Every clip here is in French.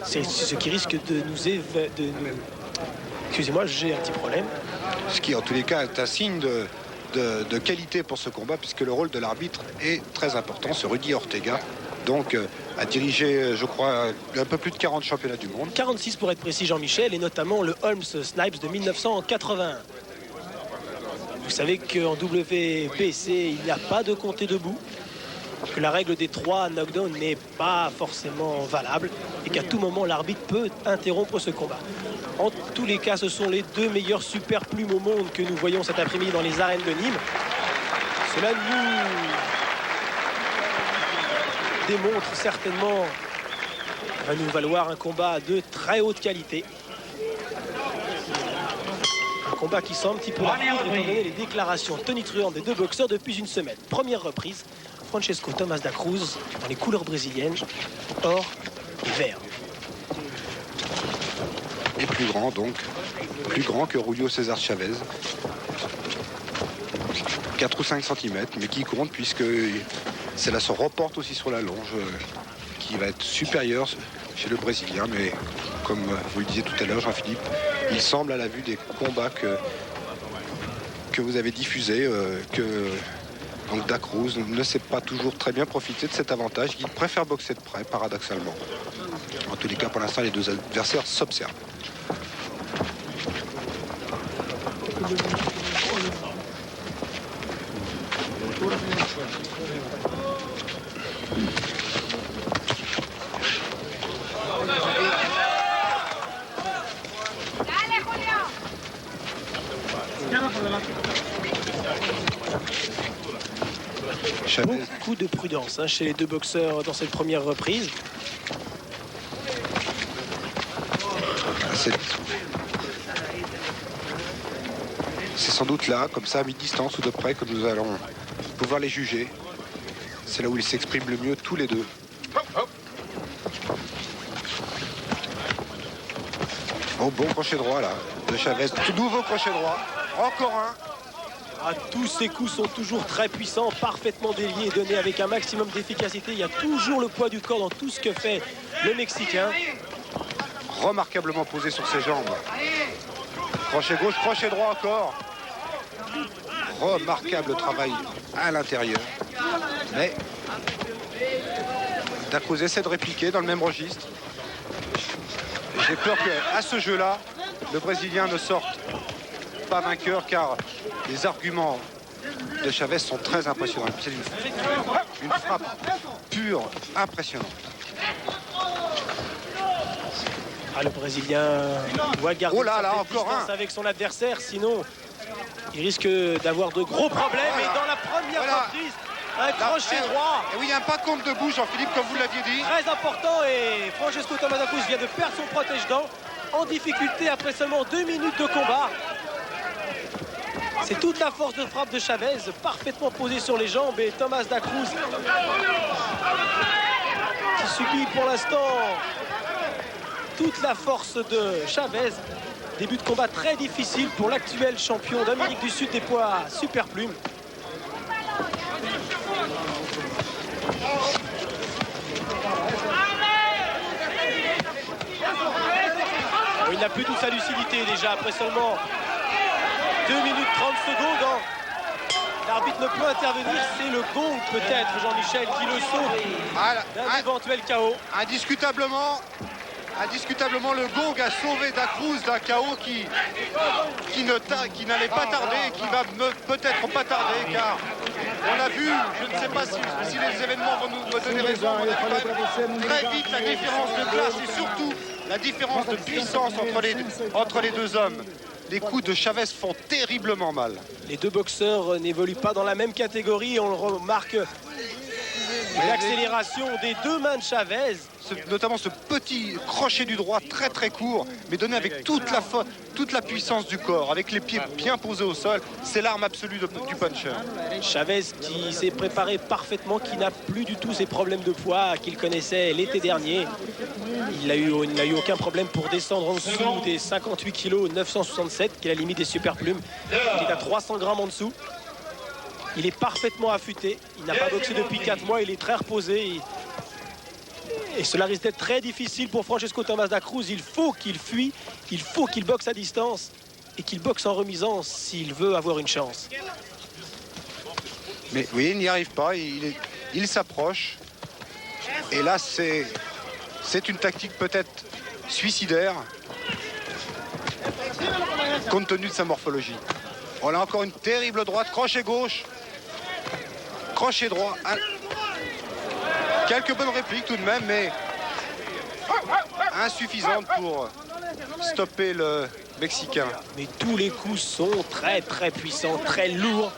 C'est ce qui risque de nous Excusez-moi, j'ai un petit problème. Ce qui, en tous les cas, est un signe de qualité pour ce combat, puisque le rôle de l'arbitre est très important. C'est Rudy Ortega, donc a dirigé, je crois, un peu plus de 40 championnats du monde. 46 pour être précis, Jean-Michel, et notamment le Holmes Snipes de 1981. Vous savez qu'en WBC, il n'y a pas de compter debout, que la règle des 3 knockdowns n'est pas forcément valable et qu'à tout moment, l'arbitre peut interrompre ce combat. En tous les cas, ce sont les 2 meilleurs super plumes au monde que nous voyons cet après-midi dans les arènes de Nîmes. Cela nous démontre certainement, va nous valoir un combat de très haute qualité. Un combat qui sent un petit peu la foudre étant donné les déclarations tonitruantes des 2 boxeurs depuis une semaine. Première reprise, Francesco Tomás da Cruz dans les couleurs brésiliennes, or et vert. Et plus grand donc, plus grand que Julio César Chavez. 4 ou 5 cm, mais qui compte puisque cela se reporte aussi sur la longe, qui va être supérieure chez le Brésilien. Mais comme vous le disiez tout à l'heure, Jean-Philippe, il semble à la vue des combats que vous avez diffusés que donc Da Cruz ne sait pas toujours très bien profiter de cet avantage. Il préfère boxer de près, paradoxalement. En tous les cas, pour l'instant, les 2 adversaires s'observent. Beaucoup de prudence chez les 2 boxeurs dans cette première reprise. C'est sans doute là, comme ça, à mi-distance ou de près, que nous allons pouvoir les juger. C'est là où ils s'expriment le mieux, tous les 2. Oh, bon crochet droit, là, de Chavez. Tout nouveau crochet droit. Encore un. Tous ces coups sont toujours très puissants, parfaitement déliés et donnés avec un maximum d'efficacité. Il y a toujours le poids du corps dans tout ce que fait le Mexicain. Remarquablement posé sur ses jambes. Crochet gauche, crochet droit encore. Remarquable travail à l'intérieur. Mais Da Cruz essaie de répliquer dans le même registre. J'ai peur qu'à ce jeu-là, le Brésilien ne sorte pas vainqueur, car les arguments de Chavez sont très impressionnants. C'est une frappe pure, impressionnante. Le Brésilien doit garder sa distance avec son adversaire, sinon il risque d'avoir de gros problèmes. Et dans la première reprise, un crochet droit. Et oui, il y a un pas de compte debout, Jean-Philippe, comme vous l'aviez dit. Très important, et Francesco Tomás da Cruz vient de perdre son protège-dents en difficulté après seulement 2 minutes de combat. C'est toute la force de frappe de Chavez, parfaitement posée sur les jambes, et Tomás da Cruz qui subit pour l'instant toute la force de Chavez. Début de combat très difficile pour l'actuel champion d'Amérique du Sud des poids super plumes. Il n'a plus toute sa lucidité déjà après seulement 2 minutes 30 secondes. L'arbitre ne peut intervenir, c'est le gong peut-être, Jean-Michel, qui le sauve d'un éventuel KO. Indiscutablement, le gong a sauvé Da Cruz d'un KO qui n'allait pas tarder, qui va peut-être pas tarder, car on a vu, je ne sais pas si les événements vont nous donner raison, on a vu quand même très vite la différence de classe et surtout la différence de puissance entre les 2 hommes. Les coups de Chavez font terriblement mal. Les 2 boxeurs n'évoluent pas dans la même catégorie. On le remarque, l'accélération des 2 mains de Chavez. Notamment ce petit crochet du droit très très court, mais donné avec toute la puissance du corps, avec les pieds bien posés au sol. C'est l'arme absolue du puncher. Chavez qui s'est préparé parfaitement, qui n'a plus du tout ces problèmes de poids qu'il connaissait l'été dernier. Il n'a eu aucun problème pour descendre en dessous des 58 kg, 967, qui est la limite des super plumes. Il est à 300 grammes en dessous. Il est parfaitement affûté. Il n'a pas boxé depuis 4 mois. Il est très reposé. Et cela risque d'être très difficile pour Francesco Tomás da Cruz. Il faut qu'il fuit, il faut qu'il boxe à distance et qu'il boxe en remisant s'il veut avoir une chance. Mais oui, il n'y arrive pas, il s'approche. Et là, c'est une tactique peut-être suicidaire, compte tenu de sa morphologie. On a encore une terrible droite, crochet gauche, crochet droit. Quelques bonnes répliques tout de même, mais insuffisantes pour stopper le Mexicain. Mais tous les coups sont très très puissants, très lourds.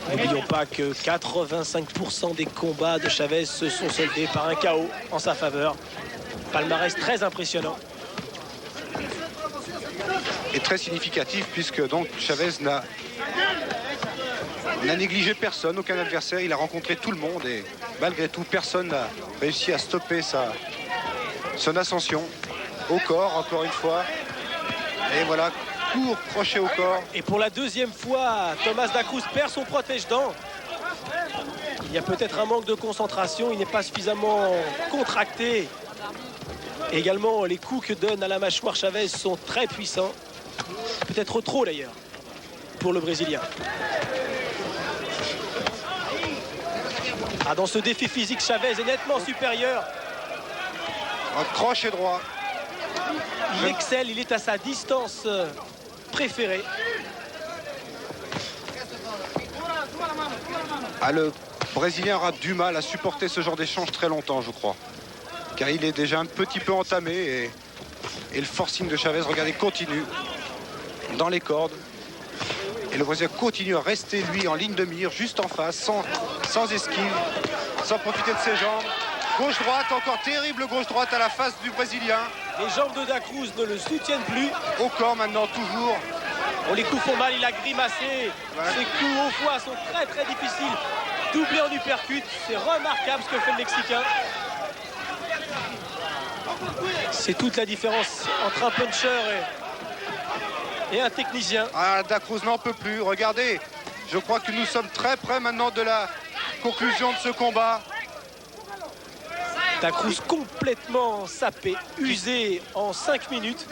N'oublions pas que 85% des combats de Chavez se sont soldés par un KO en sa faveur. Palmarès très impressionnant. Et très significatif puisque donc Chavez n'a négligé personne, aucun adversaire. Il a rencontré tout le monde et malgré tout, personne n'a réussi à stopper son ascension au corps, encore une fois. Et voilà, court, crochet au corps. Et pour la deuxième fois, Tomás da Cruz perd son protège-dents. Il y a peut-être un manque de concentration, il n'est pas suffisamment contracté. Également, les coups que donne à la mâchoire Chavez sont très puissants. Peut-être trop d'ailleurs, pour le Brésilien. Dans ce défi physique, Chavez est nettement supérieur. Un crochet droit. Il excelle, il est à sa distance préférée. Le Brésilien aura du mal à supporter ce genre d'échange très longtemps, je crois. Car il est déjà un petit peu entamé et le forcing de Chavez, regardez, continue dans les cordes. Et le Brésilien continue à rester, lui, en ligne de mire, juste en face, sans esquive, sans profiter de ses jambes. Gauche-droite, encore terrible gauche-droite à la face du Brésilien. Les jambes de Da Cruz ne le soutiennent plus. Au corps maintenant, toujours. Les coups font mal, il a grimacé. Ouais. Ses coups au foie sont très très difficiles. Doublé en uppercut, c'est remarquable ce que fait le Mexicain. C'est toute la différence entre un puncher et un technicien. Da Cruz n'en peut plus, regardez. Je crois que nous sommes très près maintenant de la conclusion de ce combat. Da Cruz complètement sapé, usé en 5 minutes.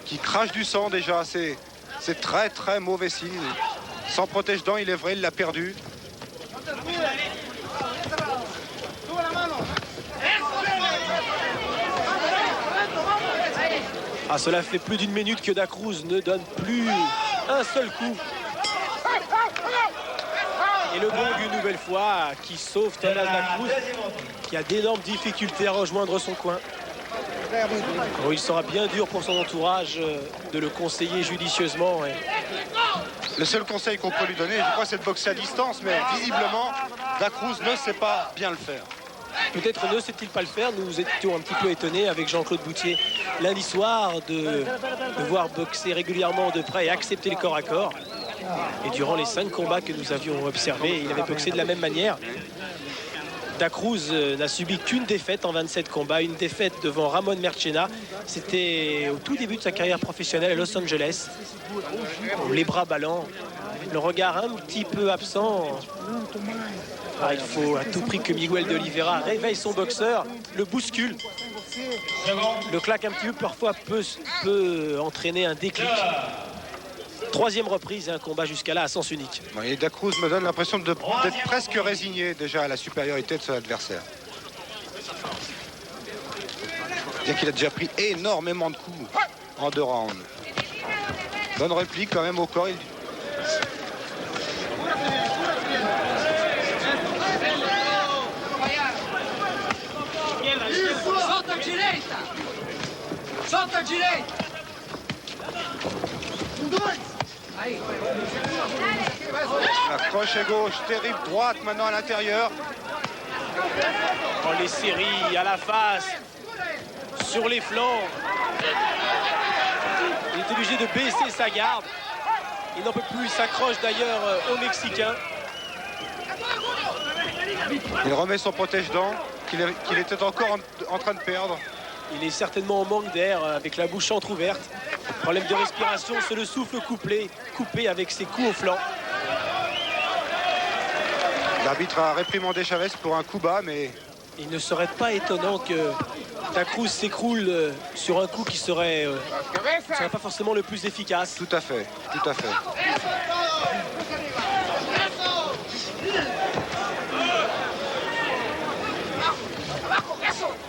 Qui crache du sang déjà, c'est très très mauvais signe. Sans protège-dents, il est vrai, il l'a perdu. Cela fait plus d'une minute que Da Cruz ne donne plus un seul coup. Et le gong une nouvelle fois qui sauve Tomás da Cruz, qui a d'énormes difficultés à rejoindre son coin. Il sera bien dur pour son entourage de le conseiller judicieusement. Le seul conseil qu'on peut lui donner, je crois, c'est de boxer à distance, mais visiblement, Da Cruz ne sait pas bien le faire. Peut-être ne sait-il pas le faire. Nous étions un petit peu étonnés avec Jean-Claude Boutier lundi soir de voir boxer régulièrement de près et accepter le corps à corps. Et durant les 5 combats que nous avions observés, il avait boxé de la même manière. Da Cruz n'a subi qu'une défaite en 27 combats, une défaite devant Ramon Merchena. C'était au tout début de sa carrière professionnelle à Los Angeles. Les bras ballants, le regard un petit peu absent. Il faut à tout prix que Miguel de Oliveira réveille son boxeur, le bouscule. Le claque un petit peu, parfois peut entraîner un déclic. 3e reprise, un combat jusqu'à là à sens unique. Et Da Cruz me donne l'impression d'être presque résigné déjà à la supériorité de son adversaire. Bien qu'il a déjà pris énormément de coups en 2 rounds. Bonne réplique quand même au corps. La crochet gauche, terrible droite maintenant à l'intérieur. Les séries à la face, sur les flancs. Il est obligé de baisser sa garde. Il n'en peut plus, il s'accroche d'ailleurs au Mexicain. Il remet son protège-dents qu'il était encore en train de perdre. Il est certainement en manque d'air avec la bouche entrouverte. Problème de respiration, c'est le souffle coupé avec ses coups au flanc. L'arbitre a réprimandé Chavez pour un coup bas, mais il ne serait pas étonnant que Da Cruz s'écroule sur un coup qui serait pas forcément le plus efficace. tout à fait, tout à fait.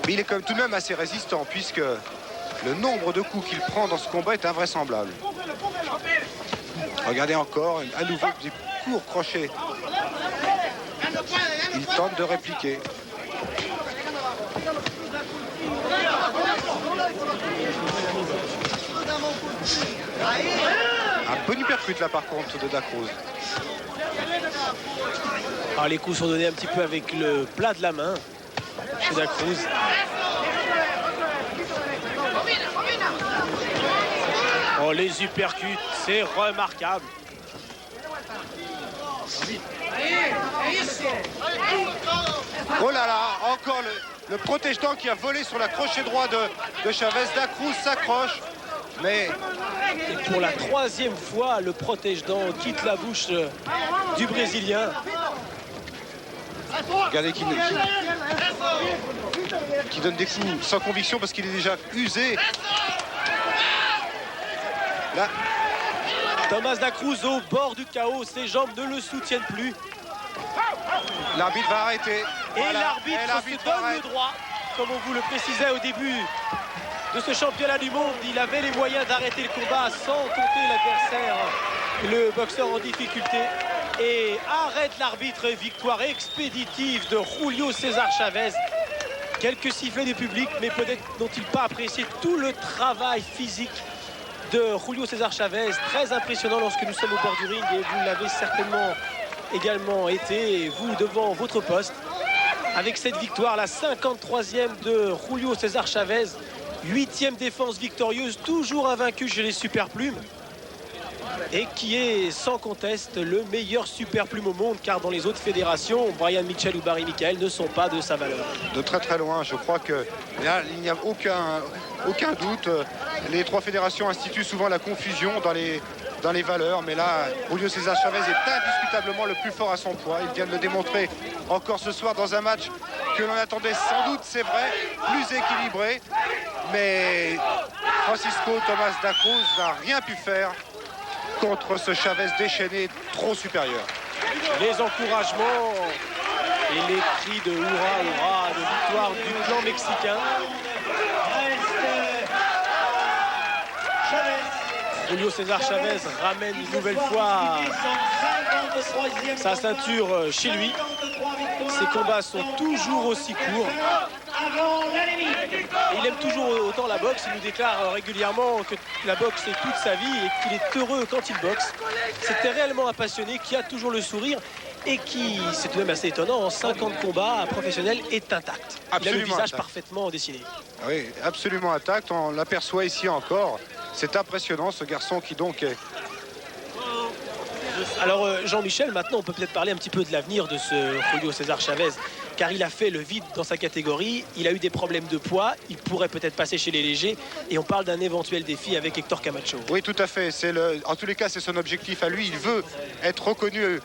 Mais il est quand même tout de même assez résistant, puisque le nombre de coups qu'il prend dans ce combat est invraisemblable. Regardez encore, à nouveau des courts crochets. Il tente de répliquer. Un bon uppercut là par contre de Da Cruz. Alors, les coups sont donnés un petit peu avec le plat de la main chez Da Cruz. Oh, les uppercuts, c'est remarquable. Oh là là, encore le protège-dents qui a volé sur la crochet droit de Chavez. Da Cruz s'accroche, mais Et pour la troisième fois, le protège-dents quitte la bouche du Brésilien. regardez qui donne des coups sans conviction parce qu'il est déjà usé. Là, Thomas Da Cruz au bord du chaos, ses jambes ne le soutiennent plus. l'arbitre va arrêter. Et Voilà. l'arbitre Et se donne arrête. le droit, comme on vous le précisait au début de ce championnat du monde. Il avait les moyens d'arrêter le combat sans compter l'adversaire, le boxeur en difficulté. Et arrête l'arbitre, victoire expéditive de Julio César Chavez. Quelques sifflets du public, mais peut-être n'ont-ils pas apprécié tout le travail physique de Julio César Chavez. Très impressionnant lorsque nous sommes au bord du ring, et vous l'avez certainement également été, vous devant votre poste. Avec cette victoire, la 53e de Julio César Chavez, 8e défense victorieuse, toujours invaincu chez les super plumes, et qui est sans conteste le meilleur super plume au monde, car dans les autres fédérations, Brian Mitchell ou Barry Michael ne sont pas de sa valeur. De très très loin, je crois que là, il n'y a aucun doute. Les trois fédérations instituent souvent la confusion dans les valeurs, mais là, Julio César Chavez est indiscutablement le plus fort à son poids. Il vient de le démontrer encore ce soir dans un match que l'on attendait sans doute, c'est vrai, plus équilibré. Mais Francisco Thomas Da Cruz n'a rien pu faire contre ce Chavez déchaîné trop supérieur. Les encouragements et les cris de hurrah, hurrah, de victoire du clan mexicain. Julio César Chavez ramène une nouvelle fois sa ceinture chez lui. Ses combats sont toujours aussi courts. Et il aime toujours autant la boxe. Il nous déclare régulièrement que la boxe est toute sa vie et qu'il est heureux quand il boxe. C'était réellement un passionné qui a toujours le sourire et qui, c'est tout de même assez étonnant, en 50 combats professionnels est intact. Il a le visage Intact. parfaitement dessiné. Oui, absolument intact. On l'aperçoit ici encore. C'est impressionnant, ce garçon qui donc est... Alors Jean-Michel, maintenant on peut peut-être parler un petit peu de l'avenir de ce Julio César Chavez, car il a fait le vide dans sa catégorie, il a eu des problèmes de poids, il pourrait peut-être passer chez les légers, et on parle d'un éventuel défi avec Hector Camacho. Oui, tout à fait. En tous les cas, c'est son objectif à lui. Il veut être reconnu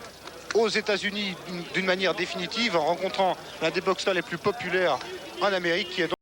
aux États-Unis d'une manière définitive en rencontrant l'un des boxeurs les plus populaires en Amérique, qui est donc